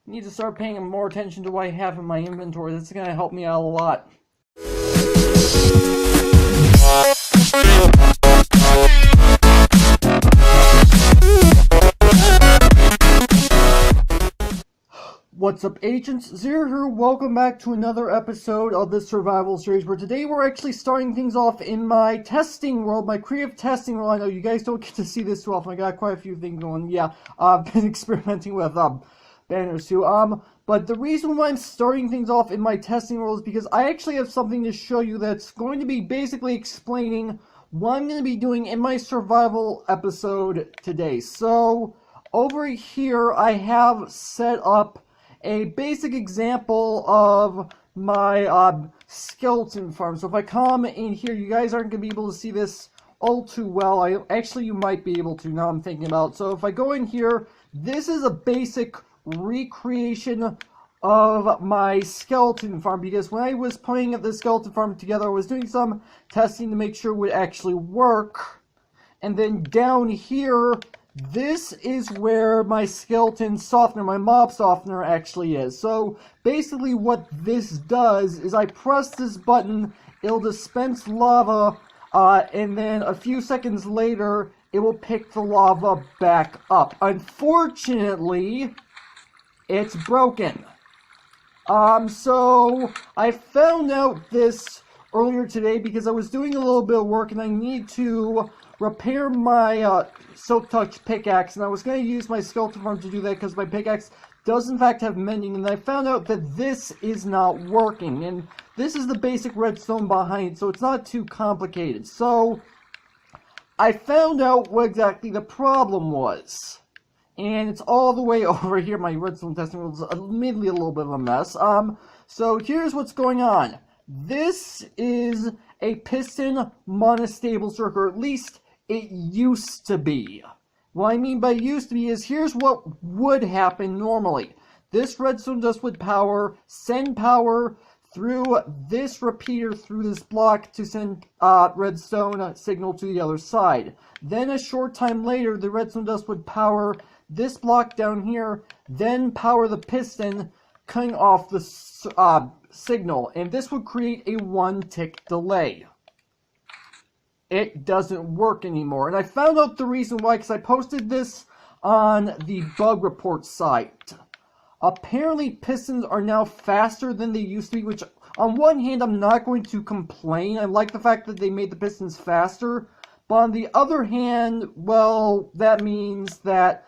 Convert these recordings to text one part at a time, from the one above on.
Need to start paying more attention to what I have in my inventory. That's going to help me out a lot. What's up, agents? Zero here. Welcome back to another episode of this survival series, where today we're actually starting things off in my testing world, my creative testing world. I know you guys don't get to see this too often. I got quite a few things going. Yeah, I've been experimenting with banners too. But the reason why I'm starting things off in my testing world is because I actually have something to show you that's going to be basically explaining what I'm going to be doing in my survival episode today. So over here I have set up a basic example of my skeleton farm. So if I come in here, you guys aren't going to be able to see this all too well. Actually, you might be able to, now I'm thinking about it. So if I go in here, this is a basic recreation of my skeleton farm, because when I was putting the skeleton farm together, I was doing some testing to make sure it would actually work. And then down here, this is where my skeleton softener, my mob softener actually is. So basically what this does is I press this button, it'll dispense lava, and then a few seconds later, it will pick the lava back up. Unfortunately, it's broken. So I found out this earlier today because I was doing a little bit of work and I need to repair my Silk Touch pickaxe, and I was going to use my skeleton farm to do that because my pickaxe does in fact have mending, and I found out that this is not working, and this is the basic redstone behind it, so it's not too complicated. So I found out what exactly the problem was, and it's all the way over here. My redstone testing was admittedly a little bit of a mess. So here's what's going on. This is a piston monostable circuit, or at least it used to be. What I mean by used to be is, here's what would happen normally. This redstone dust would send power through this repeater, through this block, to send redstone signal to the other side. Then a short time later, the redstone dust would power this block down here, then power the piston, cutting off the signal, and this would create a 1-tick delay. It doesn't work anymore, and I found out the reason why because I posted this on the bug report site. Apparently pistons are now faster than they used to be, which on one hand I'm not going to complain. I like the fact that they made the pistons faster, but on the other hand, well, that means that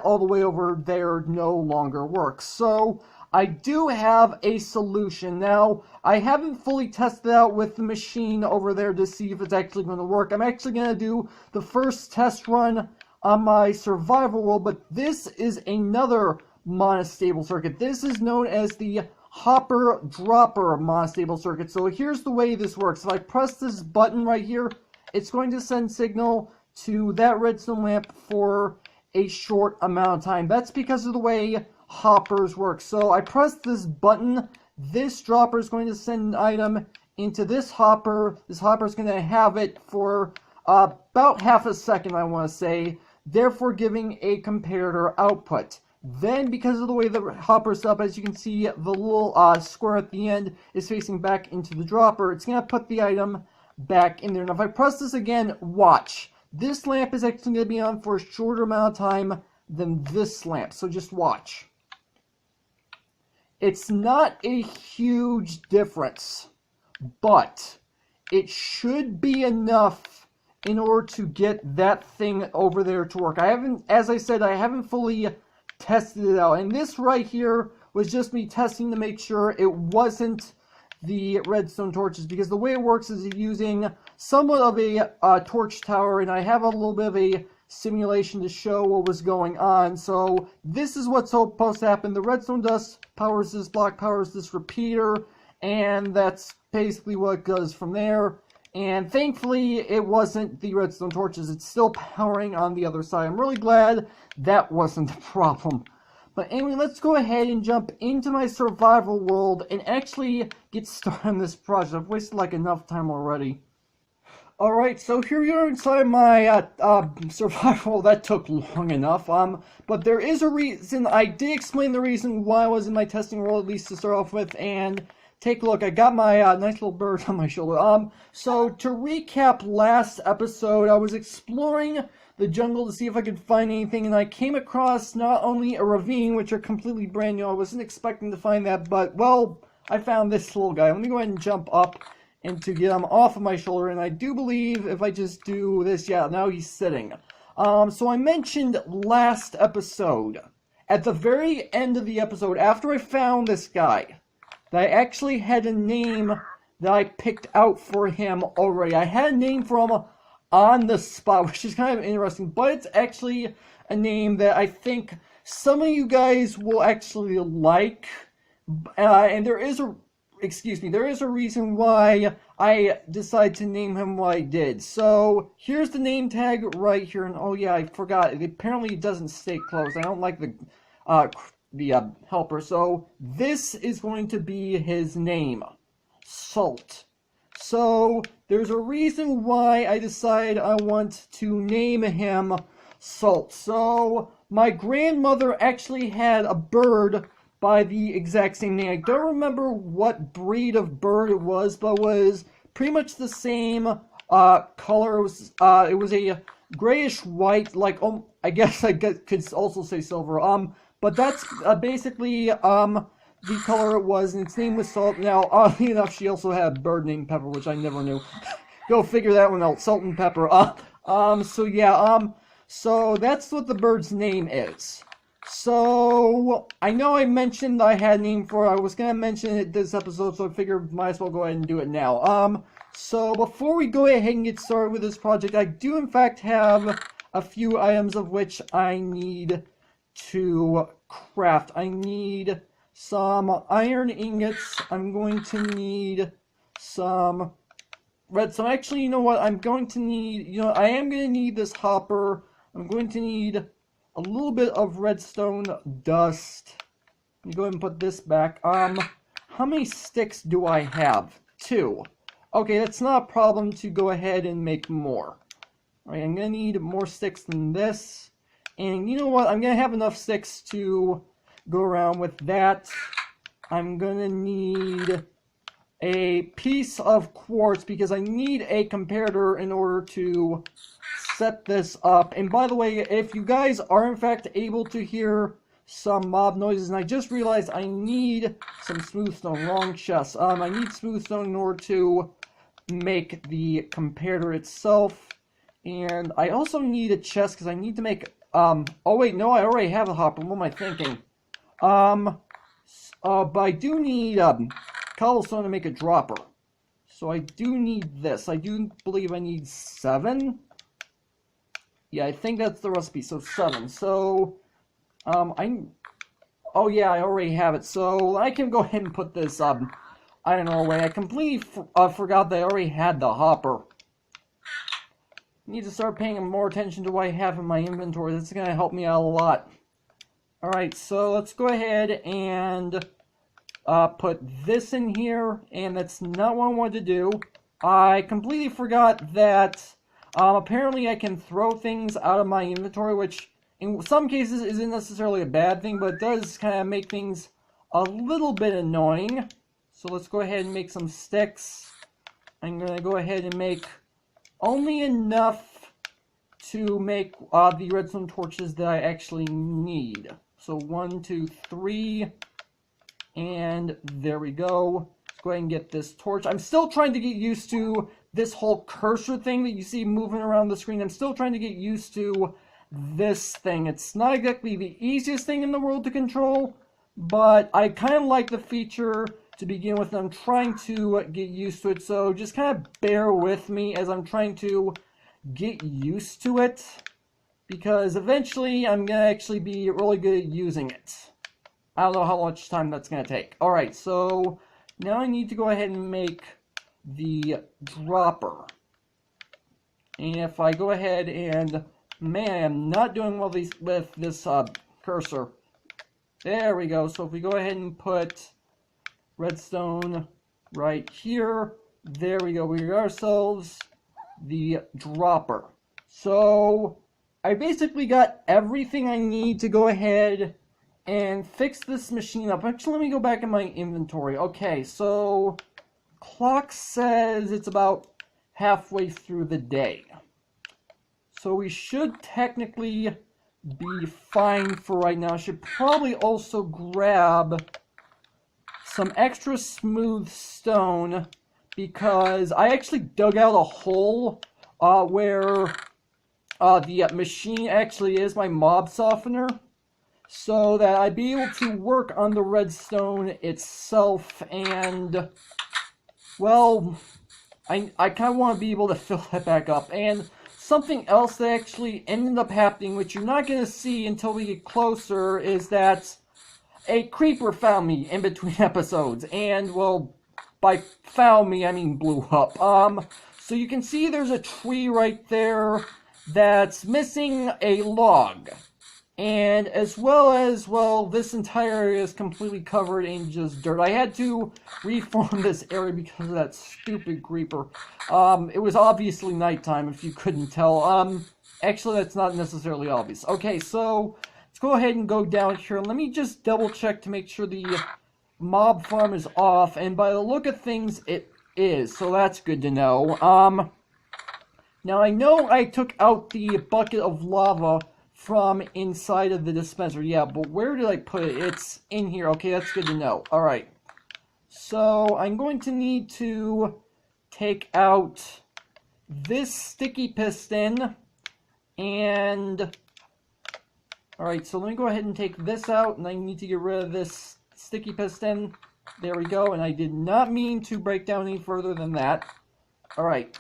all the way over there no longer works. So I do have a solution. Now, I haven't fully tested out with the machine over there to see if it's actually going to work. I'm actually going to do the first test run on my survival world, but this is another monostable circuit. This is known as the hopper dropper monostable circuit. So here's the way this works. If I press this button right here, it's going to send signal to that redstone lamp for a short amount of time. That's because of the way hoppers work. So I press this button, this dropper is going to send an item into this hopper. This hopper is going to have it for about half a second, I want to say, therefore giving a comparator output. Then, because of the way the hopper is up, as you can see, the little square at the end is facing back into the dropper. It's going to put the item back in there. Now if I press this again, watch. This lamp is actually going to be on for a shorter amount of time than this lamp, so just watch. It's not a huge difference, but it should be enough in order to get that thing over there to work. As I said, I haven't fully tested it out, and this right here was just me testing to make sure it wasn't the redstone torches, because the way it works is using somewhat of a torch tower, and I have a little bit of a simulation to show what was going on. So this is what's supposed to happen. The redstone dust powers this block, powers this repeater, and that's basically what it does from there. And thankfully it wasn't the redstone torches, it's still powering on the other side. I'm really glad that wasn't the problem. But anyway, let's go ahead and jump into my survival world and actually get started on this project. I've wasted like enough time already. Alright, so here we are inside my survival. That took long enough. But there is a reason. I did explain the reason why I was in my testing role, at least to start off with, and take a look. I got my nice little bird on my shoulder. So to recap last episode, I was exploring the jungle to see if I could find anything, and I came across not only a ravine, which are completely brand new. I wasn't expecting to find that, but, well, I found this little guy. Let me go ahead and jump up and to get him off of my shoulder, and I do believe if I just do this, yeah, now he's sitting. So I mentioned last episode, at the very end of the episode, after I found this guy, that I actually had a name that I picked out for him already. I had a name for him on the spot, which is kind of interesting, but it's actually a name that I think some of you guys will actually like, and there is a reason why I decided to name him what I did. So, here's the name tag right here, and oh yeah, I forgot, apparently it doesn't stay closed. I don't like the helper, so this is going to be his name, Salt. So, there's a reason why I decided I want to name him Salt. So, my grandmother actually had a bird by the exact same name. I don't remember what breed of bird it was, but it was pretty much the same color. It was a grayish white, like, I guess I could also say silver. But that's basically the color it was, and its name was Salt. Now, oddly enough, she also had a bird named Pepper, which I never knew. Go figure that one out. Salt and Pepper. So yeah, so that's what the bird's name is. So, I know I mentioned I had a name for it. I was going to mention it this episode, so I figured might as well go ahead and do it now. So before we go ahead and get started with this project, I do in fact have a few items of which I need to craft. I need some iron ingots. I'm going to need some redstone. Actually, you know what? I'm going to need, I am going to need this hopper. I'm going to need a little bit of redstone dust. Let me go ahead and put this back. How many sticks do I have? 2. Okay, that's not a problem to go ahead and make more. Alright, I'm gonna need more sticks than this. And you know what? I'm gonna have enough sticks to go around with that. I'm gonna need a piece of quartz because I need a comparator in order to set this up. And by the way, if you guys are in fact able to hear some mob noises, and I just realized I need some smooth stone. Wrong chest. I need smooth stone in order to make the comparator itself, and I also need a chest because I need to make oh wait, no, I already have a hopper. What am I thinking? But I do need cobblestone to make a dropper, so I do need this. I do believe I need 7. Yeah, I think that's the recipe, so 7. So, oh yeah, I already have it, so I can go ahead and put this, iron ore away. I completely forgot that I already had the hopper. I need to start paying more attention to what I have in my inventory. This is going to help me out a lot. Alright, so let's go ahead and put this in here, and that's not what I wanted to do. I completely forgot that apparently I can throw things out of my inventory, which in some cases isn't necessarily a bad thing, but it does kind of make things a little bit annoying. So let's go ahead and make some sticks. I'm going to go ahead and make only enough to make the redstone torches that I actually need. So 1, 2, 3, and there we go. Let's go ahead and get this torch. I'm still trying to get used to this whole cursor thing that you see moving around the screen. I'm still trying to get used to this thing. It's not exactly the easiest thing in the world to control, but I kind of like the feature to begin with. I'm trying to get used to it, so just kind of bear with me as I'm trying to get used to it, because eventually I'm going to actually be really good at using it. I don't know how much time that's going to take. Alright, so now I need to go ahead and make the dropper. And if I go ahead and, man, I'm not doing well with this cursor. There we go. So if we go ahead and put redstone right here, there we go. We got ourselves the dropper. So I basically got everything I need to go ahead and fix this machine up. Actually, let me go back in my inventory. Okay, so clock says it's about halfway through the day. So we should technically be fine for right now. I should probably also grab some extra smooth stone because I actually dug out a hole where the machine actually is my mob softener, so that I'd be able to work on the redstone itself. And well, I kind of want to be able to fill that back up. And something else that actually ended up happening, which you're not going to see until we get closer, is that a creeper found me in between episodes. And, well, by found me, I mean blew up. So you can see there's a tree right there that's missing a log. And as well as, well, this entire area is completely covered in just dirt. I had to reform this area because of that stupid creeper. It was obviously nighttime, if you couldn't tell. Actually, that's not necessarily obvious. Okay, so let's go ahead and go down here. Let me just double check to make sure the mob farm is off. And by the look of things, it is. So that's good to know. Now, I know I took out the bucket of lava from inside of the dispenser. Yeah, but where did I put it? It's in here. Okay, that's good to know. Alright. So, I'm going to need to take out this sticky piston. And alright, so let me go ahead and take this out. And I need to get rid of this sticky piston. There we go. And I did not mean to break down any further than that. Alright.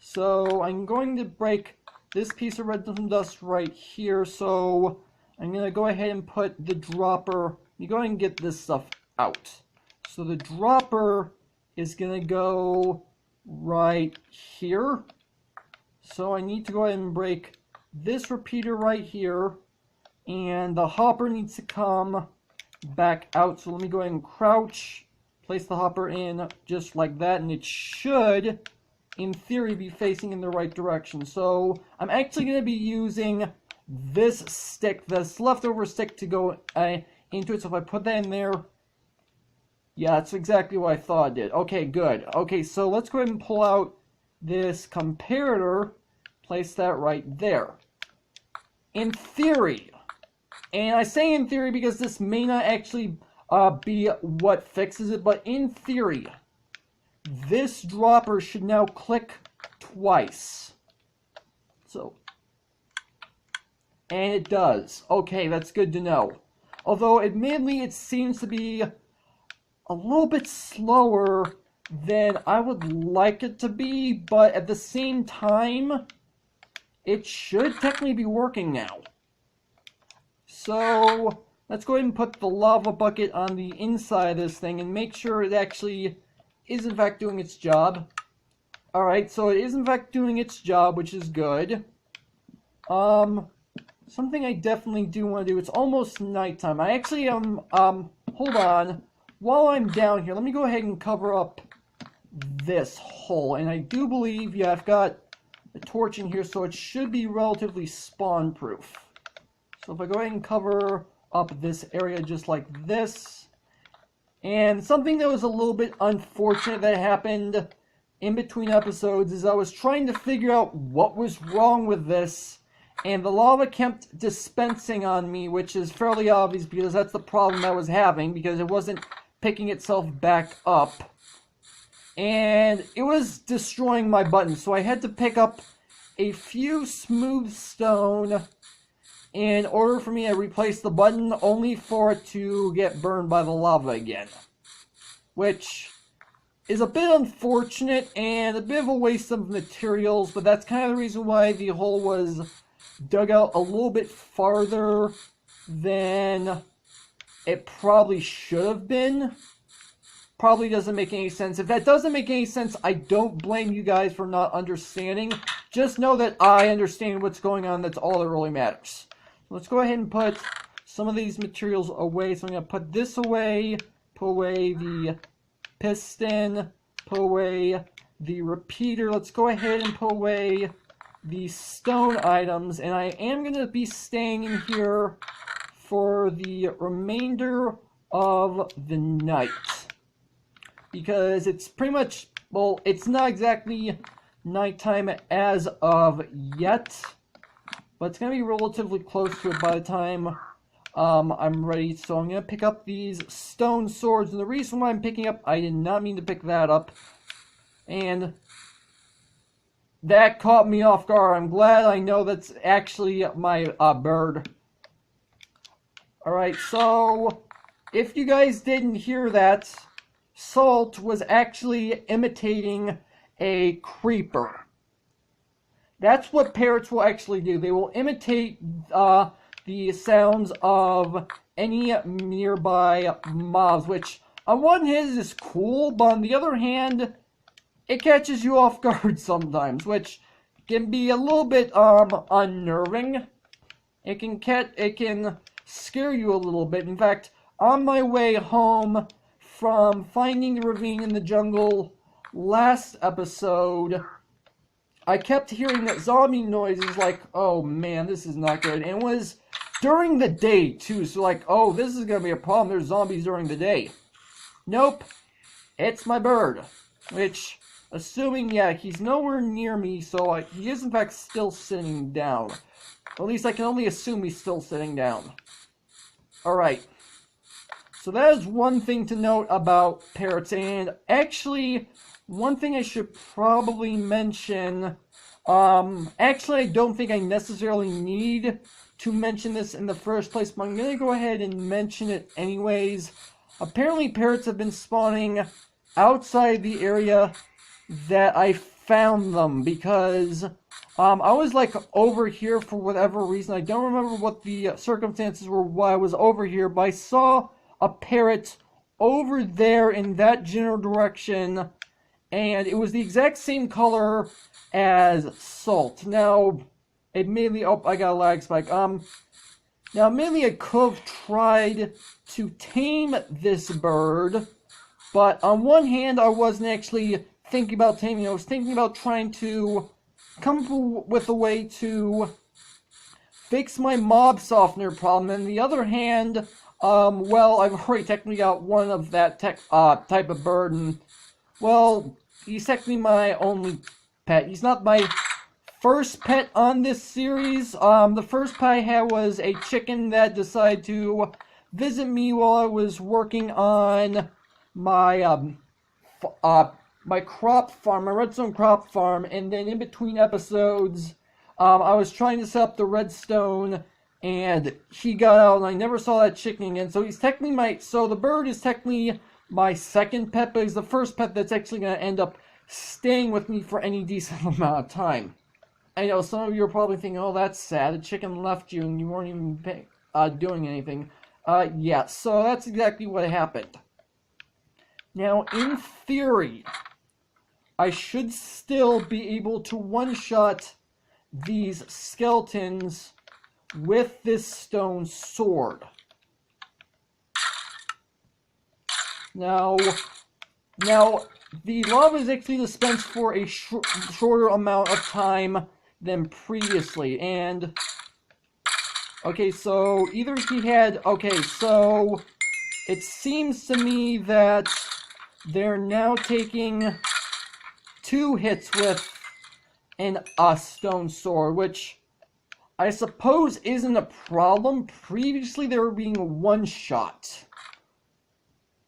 So, I'm going to break this piece of redstone dust right here, so I'm going to go ahead and put the dropper, you go ahead and get this stuff out. So the dropper is going to go right here. So I need to go ahead and break this repeater right here, and the hopper needs to come back out. So let me go ahead and crouch, place the hopper in just like that, and it should, in theory, be facing in the right direction. So I'm actually going to be using this stick, this leftover stick, to go into it. So if I put that in there, yeah, that's exactly what I thought I did. Okay, good. Okay, so let's go ahead and pull out this comparator, place that right there. In theory, and I say in theory because this may not actually be what fixes it, but in theory, this dropper should now click twice. So, and it does. Okay, that's good to know. Although, admittedly, it seems to be a little bit slower than I would like it to be, but at the same time, it should technically be working now. So, let's go ahead and put the lava bucket on the inside of this thing and make sure it actually is in fact doing its job. Alright, so it is in fact doing its job, which is good. Something I definitely do want to do, it's almost nighttime. I actually hold on. While I'm down here, let me go ahead and cover up this hole. And I do believe, yeah, I've got a torch in here, so it should be relatively spawn-proof. So if I go ahead and cover up this area just like this. And something that was a little bit unfortunate that happened in between episodes is I was trying to figure out what was wrong with this, and the lava kept dispensing on me, which is fairly obvious because that's the problem I was having, because it wasn't picking itself back up. And it was destroying my buttons, so I had to pick up a few smooth stone in order for me to replace the button, only for it to get burned by the lava again. Which is a bit unfortunate and a bit of a waste of materials, but that's kind of the reason why the hole was dug out a little bit farther than it probably should have been. Probably doesn't make any sense. If that doesn't make any sense, I don't blame you guys for not understanding. Just know that I understand what's going on. That's all that really matters. Let's go ahead and put some of these materials away. So I'm going to put this away, put away the piston, put away the repeater. Let's go ahead and put away the stone items, and I am going to be staying in here for the remainder of the night. Because it's pretty much, well, it's not exactly nighttime as of yet, but it's going to be relatively close to it by the time I'm ready. So I'm going to pick up these stone swords, and the reason why I'm picking up, I did not mean to pick that up, and that caught me off guard. I'm glad I know that's actually my bird. Alright, so if you guys didn't hear that, Salt was actually imitating a creeper. That's what parrots will actually do. They will imitate the sounds of any nearby mobs, which on one hand is cool, but on the other hand, it catches you off guard sometimes, which can be a little bit unnerving. It can scare you a little bit. In fact, on my way home from finding the ravine in the jungle last episode, I kept hearing that zombie noises, like, oh man, this is not good. And it was during the day too, so like, oh, this is gonna be a problem, there's zombies during the day. Nope, it's my bird, which, assuming, yeah, he's nowhere near me, so he is in fact still sitting down. At least I can only assume he's still sitting down. Alright. So that is one thing to note about parrots, and actually, one thing I should probably mention, actually I don't think I necessarily need to mention this in the first place, but I'm going to go ahead and mention it anyways. Apparently parrots have been spawning outside the area that I found them, because I was like over here for whatever reason. I don't remember what the circumstances were why I was over here, but I saw a parrot over there in that general direction, and it was the exact same color as Salt. Now, admittedly, oh, I got a lag spike. Now, admittedly, I could have tried to tame this bird, but on one hand, I wasn't actually thinking about taming. I was thinking about trying to come up with a way to fix my mob softener problem. And on the other hand, well, I've already technically got one of that type of bird, and, well, he's technically my only pet. He's not my first pet on this series. The first pet I had was a chicken that decided to visit me while I was working on my, my crop farm, my redstone crop farm, and then in between episodes, I was trying to set up the redstone, and he got out, and I never saw that chicken again. So he's technically so the bird is technically my second pet, but he's the first pet that's actually going to end up staying with me for any decent amount of time. I know some of you are probably thinking, oh, that's sad, the chicken left you and you weren't even doing anything. Yeah, so that's exactly what happened. Now, in theory, I should still be able to one-shot these skeletons with this stone sword. Now, the lava is actually dispensed for a shorter amount of time than previously, and okay, so either he had, okay, so it seems to me that they're now taking 2 hits with a stone sword, which I suppose isn't a problem. Previously they were being one-shot,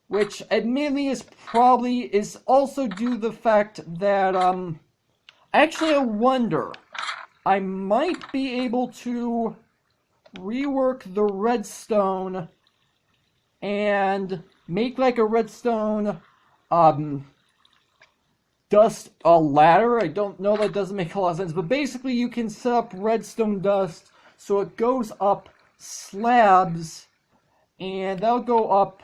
which admittedly is also due to the fact that, actually I wonder, I might be able to rework the redstone and make like a redstone, dust ladder. I don't know, that doesn't make a lot of sense, but basically you can set up redstone dust so it goes up slabs, and that'll go up,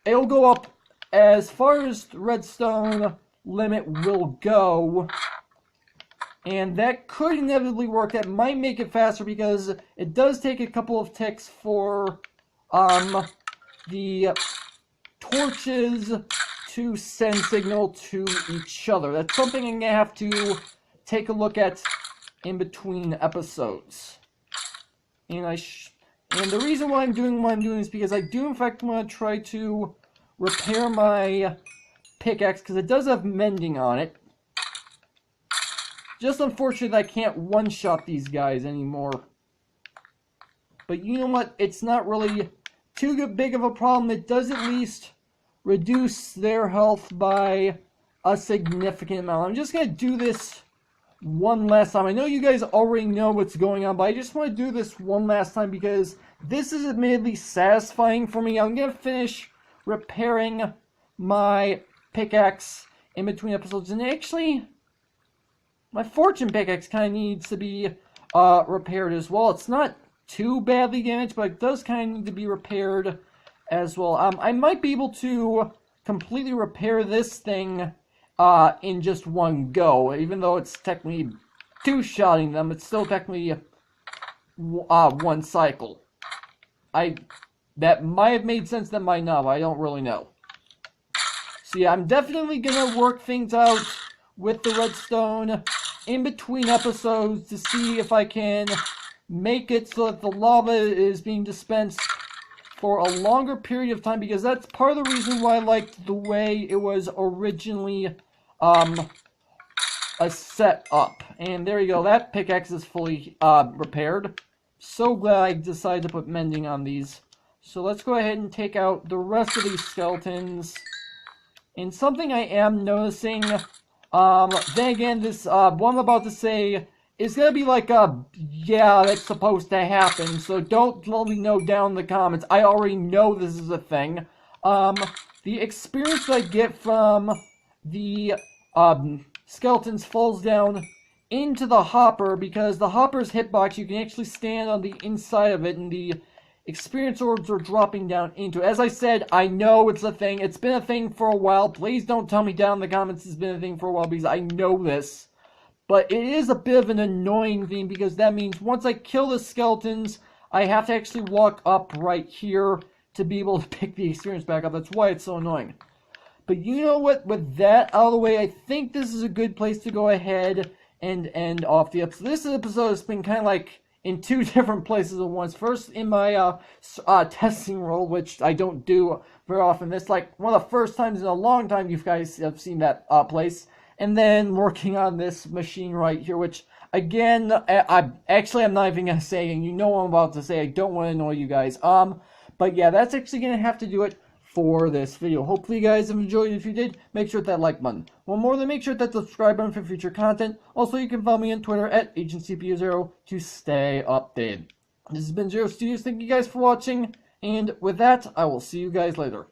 it'll go up as far as the redstone limit will go, and that could inevitably work. That might make it faster because it does take a couple of ticks for the torches to send signal to each other. That's something I'm going to have to take a look at in between episodes. And and the reason why I'm doing what I'm doing is because I do in fact want to try to repair my pickaxe, because it does have mending on it. Just unfortunate that I can't one-shot these guys anymore. But you know what? It's not really too big of a problem. It does at least reduce their health by a significant amount. I'm just going to do this one last time. I know you guys already know what's going on, but I just want to do this one last time because this is admittedly satisfying for me. I'm going to finish repairing my pickaxe in between episodes, and actually my fortune pickaxe kind of needs to be repaired as well. It's not too badly damaged, but it does kind of need to be repaired as well. I might be able to completely repair this thing in just one go, even though it's technically two-shotting them. It's still technically one cycle. That might have made sense, that might not, I don't really know. So yeah, I'm definitely gonna work things out with the redstone in between episodes to see if I can make it so that the lava is being dispensed for a longer period of time, because that's part of the reason why I liked the way it was originally set up. And there you go, that pickaxe is fully repaired. So glad I decided to put mending on these. So let's go ahead and take out the rest of these skeletons. And something I am noticing, then again, this what I'm about to say is gonna be like yeah, that's supposed to happen, so don't let me know down in the comments. I already know this is a thing. The experience I get from the skeletons falls down into the hopper, because the hopper's hitbox, you can actually stand on the inside of it, and the experience orbs are dropping down into it. As I said, I know it's a thing. It's been a thing for a while. Please don't tell me down in the comments it's been a thing for a while, because I know this. But it is a bit of an annoying thing, because that means once I kill the skeletons, I have to actually walk up right here to be able to pick the experience back up. That's why it's so annoying. But you know what? With that out of the way, I think this is a good place to go ahead and end off the episode. This episode has been kind of like in two different places at once. First, in my testing role, which I don't do very often. It's like one of the first times in a long time you guys have seen that place. And then working on this machine right here, which, again, I'm not even going to say, and you know what I'm about to say. I don't want to annoy you guys. But yeah, that's actually going to have to do it for this video. Hopefully you guys have enjoyed it. If you did, make sure to hit that like button. One more than make sure to hit that subscribe button for future content. Also, you can follow me on Twitter at AgentCPU0 to stay updated. This has been Zero Studios. Thank you guys for watching. And with that, I will see you guys later.